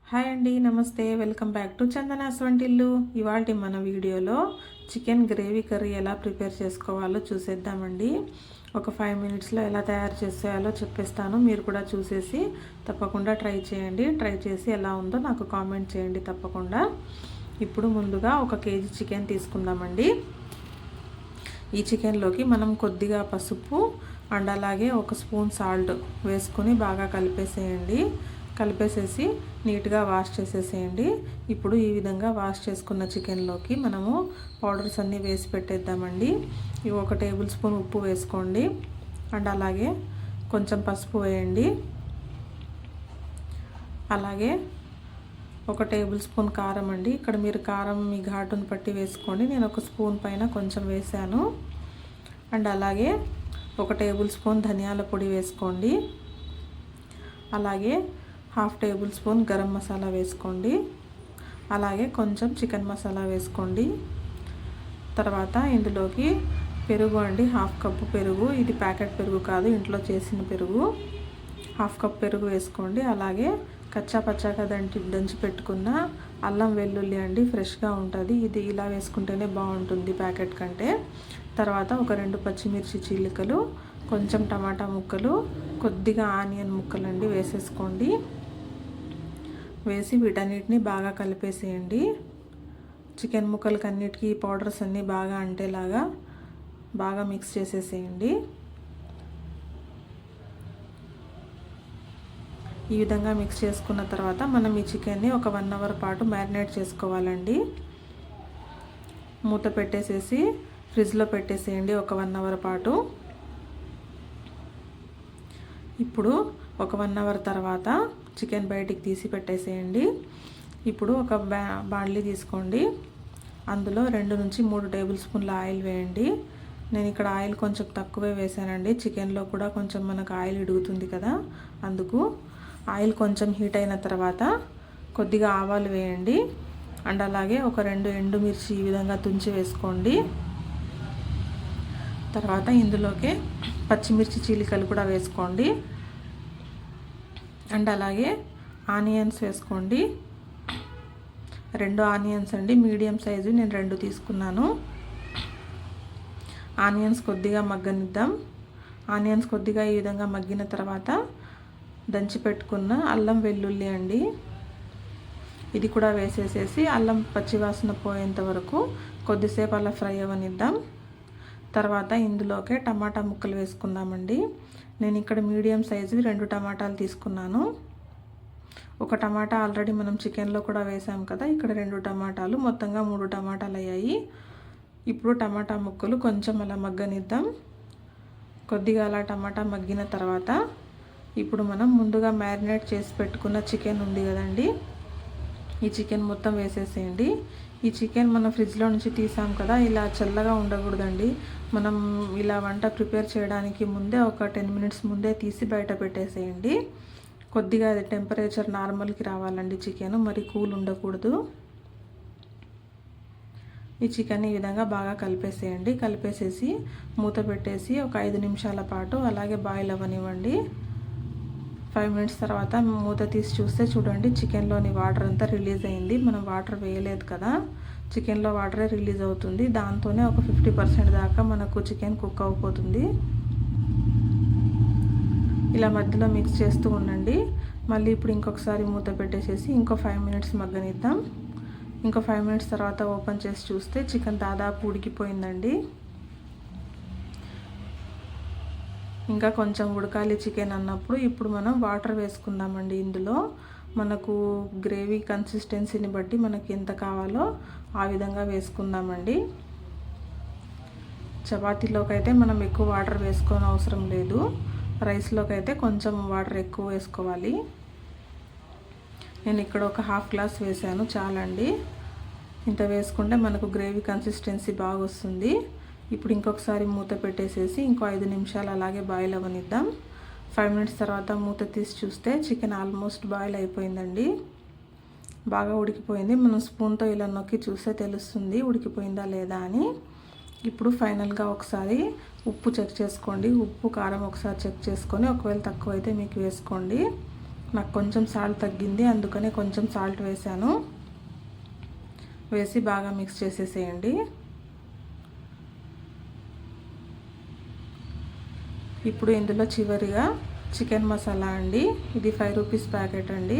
Hi అండి, నమస్తే. Welcome back to Chandana's వంటిల్లు. ఇవాళ మన వీడియోలో చికెన్ గ్రేవీ కర్రీ ఎలా ప్రిపేర్ చేసుకోవాలో చూసేద్దామండి. ఒక 5 మినిట్స్లో ఎలా తయారు చేసేయాలో చెప్పేస్తాను. మీరు కూడా చూసేసి తప్పకుండా ట్రై చేయండి. ట్రై చేసి ఎలా ఉందో నాకు కామెంట్ చేయండి తప్పకుండా. ఇప్పుడు ముందుగా 1 కేజీ చికెన్ తీసుకుందామండి. ఈ చికెన్లోకి మనం కొద్దిగా పసుపు అండ్ అలాగే 1 స్పూన్ సాల్ట్ వేసుకొని బాగా కలిపేసేసి నీట్గా వాష్ చేసేసేయండి. ఇప్పుడు ఈ విధంగా వాష్ చేసుకున్న చికెన్లోకి మనము పౌడర్స్ అన్నీ వేసి పెట్టేద్దామండి. ఇవి 1 టేబుల్ స్పూన్ ఉప్పు వేసుకోండి అండ్ అలాగే కొంచెం పసుపు వేయండి. అలాగే 1 టేబుల్ స్పూన్ కారం అండి. ఇక్కడ మీరు కారం మీ ఘాటును పట్టి వేసుకోండి. నేను 1 స్పూన్ పైన కొంచెం వేసాను. అండ్ అలాగే 1 టేబుల్ స్పూన్ ధనియాల పొడి వేసుకోండి. అలాగే 1/2 టేబుల్ స్పూన్ గరం మసాలా వేసుకోండి. అలాగే కొంచెం చికెన్ మసాలా వేసుకోండి. తర్వాత ఇందులోకి పెరుగు అండి, 1/2 కప్పు పెరుగు. ఇది ప్యాకెట్ పెరుగు కాదు, ఇంట్లో చేసిన పెరుగు. 1/2 కప్ పెరుగు వేసుకోండి. అలాగే కచ్చా పచ్చాగా దంచి పెట్టుకున్న అల్లం వెల్లుల్లి అండి, ఫ్రెష్గా ఉంటుంది. ఇది ఇలా వేసుకుంటేనే బాగుంటుంది ప్యాకెట్ కంటే. తర్వాత 2 పచ్చిమిర్చి చీలికలు, కొంచెం టమాటా ముక్కలు, కొద్దిగా ఆనియన్ ముక్కలు అండి వేసేసుకోండి. వేసి వీటన్నిటిని బాగా కలిపేసేయండి. చికెన్ ముక్కలకి అన్నిటికీ పౌడర్స్ అన్నీ బాగా అంటేలాగా బాగా మిక్స్ చేసేసేయండి. ఈ విధంగా మిక్స్ చేసుకున్న తర్వాత మనం ఈ చికెన్ని ఒక 1 అవర్ పాటు మ్యారినేట్ చేసుకోవాలండి. మూత పెట్టేసేసి ఫ్రిడ్జ్లో పెట్టేసేయండి ఒక 1 అవర్ పాటు. ఇప్పుడు ఒక 1 అవర్ తర్వాత చికెన్ బయటికి తీసి పెట్టేసేయండి. ఇప్పుడు ఒక బాండ్లీ తీసుకోండి. అందులో 2 నుంచి 3 టేబుల్ స్పూన్ల ఆయిల్ వేయండి. నేను ఇక్కడ ఆయిల్ కొంచెం తక్కువే వేసానండి. చికెన్లో కూడా కొంచెం మనకు ఆయిల్ ఇడుగుతుంది కదా, అందుకు. ఆయిల్ కొంచెం హీట్ అయిన తర్వాత కొద్దిగా ఆవాలు వేయండి. అండ్ అలాగే 2 ఎండుమిర్చి ఈ విధంగా తుంచి వేసుకోండి. తర్వాత ఇందులోకి పచ్చిమిర్చి చీలికలు కూడా వేసుకోండి. అండ్ అలాగే ఆనియన్స్ వేసుకోండి. 2 ఆనియన్స్ అండి, మీడియం సైజు, నేను 2 తీసుకున్నాను. ఆనియన్స్ కొద్దిగా మగ్గనిద్దాం. ఆనియన్స్ కొద్దిగా ఈ విధంగా మగ్గిన తర్వాత దంచి పెట్టుకున్న అల్లం వెల్లుల్లి అండి, ఇది కూడా వేసేసేసి అల్లం పచ్చివాసన పోయేంత వరకు కొద్దిసేపు అలా ఫ్రై అవ్వనిద్దాం. తర్వాత ఇందులోకే టమాటా ముక్కలు వేసుకుందామండి. నేను ఇక్కడ మీడియం సైజు 2 టమాటాలు తీసుకున్నాను. 1 టమాటా ఆల్రెడీ మనం చికెన్లో కూడా వేసాం కదా, ఇక్కడ 2 టమాటాలు, మొత్తంగా 3 టమాటాలు అయ్యాయి. ఇప్పుడు టమాటా ముక్కలు కొంచెం అలా మగ్గనిద్దాం. కొద్దిగా అలా టమాటా మగ్గిన తర్వాత ఇప్పుడు మనం ముందుగా మ్యారినేట్ చేసి పెట్టుకున్న చికెన్ ఉంది కదండి, ఈ చికెన్ మొత్తం వేసేసేయండి. ఈ చికెన్ మనం ఫ్రిడ్జ్లో నుంచి తీసాం కదా, ఇలా చల్లగా ఉండకూడదండి. మనం ఇలా వంట ప్రిపేర్ చేయడానికి ముందే ఒక 10 మినిట్స్ ముందే తీసి బయట పెట్టేసేయండి. కొద్దిగా అది టెంపరేచర్ నార్మల్కి రావాలండి చికెన్, మరి కూల్ ఉండకూడదు. ఈ చికెన్ ఈ విధంగా బాగా కలిపేసేయండి. కలిపేసేసి మూత పెట్టేసి ఒక 5 నిమిషాల పాటు అలాగే బాయిల్ అవ్వనివ్వండి. 5 మినిట్స్ తర్వాత మూత తీసి చూస్తే చూడండి, చికెన్లోని వాటర్ అంతా రిలీజ్ అయింది. మనం వాటర్ వేయలేదు కదా, చికెన్లో వాటరే రిలీజ్ అవుతుంది. దాంతోనే ఒక 50% దాకా మనకు చికెన్ కుక్ అయిపోతుంది. ఇలా మధ్యలో మిక్స్ చేస్తూ ఉండండి. మళ్ళీ ఇప్పుడు ఇంకొకసారి మూత పెట్టేసేసి ఇంకో 5 మినిట్స్ మగ్గనిద్దాం. ఇంకో 5 మినిట్స్ తర్వాత ఓపెన్ చేసి చూస్తే చికెన్ దాదాపు ఉడికిపోయిందండి. ఇంకా కొంచెం ఉడకాలి చికెన్ అన్నప్పుడు ఇప్పుడు మనం వాటర్ వేసుకుందామండి. ఇందులో మనకు గ్రేవీ కన్సిస్టెన్సీని బట్టి మనకి ఎంత కావాలో ఆ విధంగా వేసుకుందామండి. చపాతీలోకి అయితే మనం ఎక్కువ వాటర్ వేసుకోని అవసరం లేదు, రైస్లోకి అయితే కొంచెం వాటర్ ఎక్కువ వేసుకోవాలి. నేను ఇక్కడ ఒక 1/2 గ్లాస్ వేసాను, చాలండి. ఇంత వేసుకుంటే మనకు గ్రేవీ కన్సిస్టెన్సీ బాగా వస్తుంది. ఇప్పుడు ఇంకొకసారి మూత పెట్టేసేసి ఇంకో 5 నిమిషాలు అలాగే బాయిల్ అవ్వనిద్దాం. 5 మినిట్స్ తర్వాత మూత తీసి చూస్తే చికెన్ ఆల్మోస్ట్ బాయిల్ అయిపోయిందండి, బాగా ఉడికిపోయింది. మనం స్పూన్తో ఇలా నొక్కి చూస్తే తెలుస్తుంది ఉడికిపోయిందా లేదా అని. ఇప్పుడు ఫైనల్గా ఒకసారి ఉప్పు చెక్ చేసుకోండి. ఉప్పు కారం ఒకసారి చెక్ చేసుకొని ఒకవేళ తక్కువ అయితే మీకు వేసుకోండి. నాకు కొంచెం సాల్ట్ తగ్గింది, అందుకనే కొంచెం సాల్ట్ వేసాను. వేసి బాగా మిక్స్ చేసేసేయండి. ఇప్పుడు ఇందులో చివరిగా చికెన్ మసాలా అండి. ఇది 5 రూపీస్ ప్యాకెట్ అండి.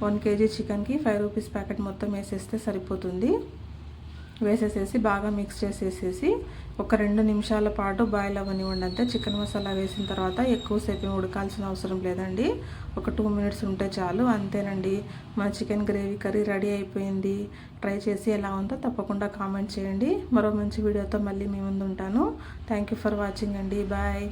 1 కేజీ చికెన్కి 5 రూపీస్ ప్యాకెట్ మొత్తం వేసేస్తే సరిపోతుంది. వేసేసేసి బాగా మిక్స్ చేసేసేసి ఒక 2 నిమిషాల పాటు బాయిల్ అవ్వనివ్వండి. అంతే. చికెన్ మసాలా వేసిన తర్వాత ఎక్కువసేపు ఉడకాల్సిన అవసరం లేదండి. ఒక 2 మినిట్స్ ఉంటే చాలు. అంతేనండి, మన చికెన్ గ్రేవీ కర్రీ రెడీ అయిపోయింది. ట్రై చేసి ఎలా ఉందో తప్పకుండా కామెంట్ చేయండి. మరో మంచి వీడియోతో మళ్ళీ మీ ముందు ఉంటాను. థ్యాంక్ యూ ఫర్ వాచింగ్ అండి. బాయ్.